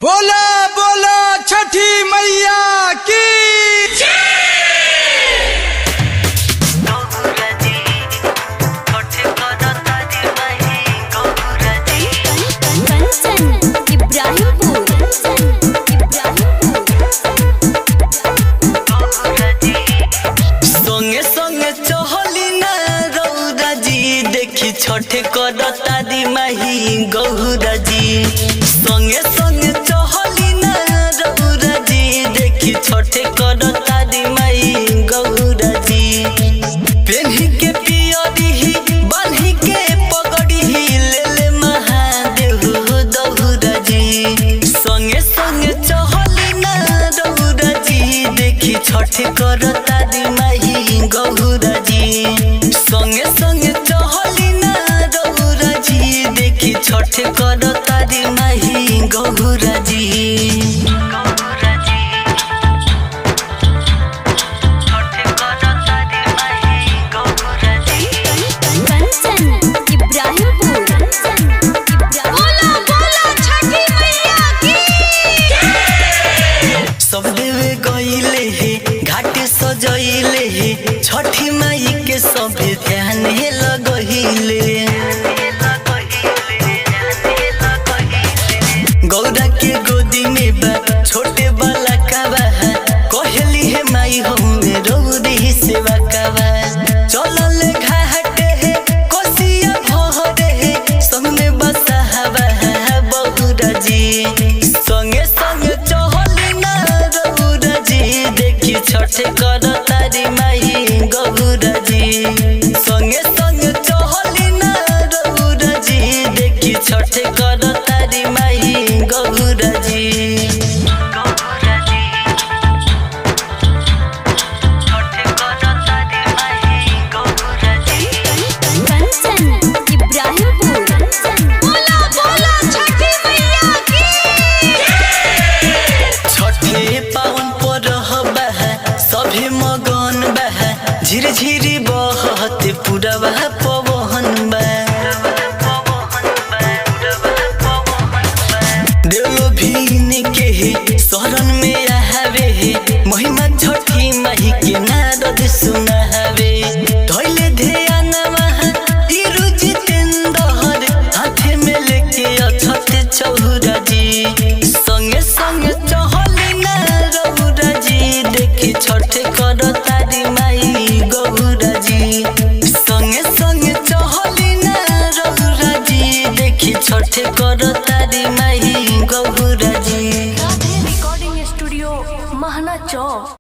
बोला बोला छठी मैया की संगे संगे चहली ना रौरा जी देखी छठे करता दी माही गौरा जी। संगे संगे चहली ना रौरा जी देखी छठे करता दी माही गौरा जी। पेन्ही के पियरी बान्ही के पगड़ी ले ले महादेव दौरा जी। संगे संगे चहली ना रौरा जी देखी छठे करता दी माही गौरा जी। संगे संगे चहली ना रौरा जी देखी छठे करता दी माही गौरा जी। सब देवे गईले हे घाट सजइले हे छठी माई के सब ध्यान लगहिले। गौरा के गोदी में बा छोटे बाला काबा कहली है माई हम रौरी सेवा काबा। चलल घाट है कोसिया भरे है संग में बसा हवा बहुरा जी। संगे संगे चहली ना रौरा जी देखी छठे करता दी माई गौरा जी। संगे संगे चहली ना रौरा जी देखी छठे करता दी माई गौरा जी। छठे पावन पर सभी मगन बह झिर झिरी बहत पुरवा पवन बा। देवलो भीन के शरण में आवे महिमा छठी माही के नारद सुनावे। धैले ध्यान जितेंद्र हाथे में लेके अछत चौरा जी। संगे संगे चहली ना रौरा जी देखी छठे करता दी माई गौरा जी। संगे संगे चहली ना रौरा जी देखी छठे करता दी माई गौरा जी। रिकॉर्डिंग स्टूडियो महना चौक।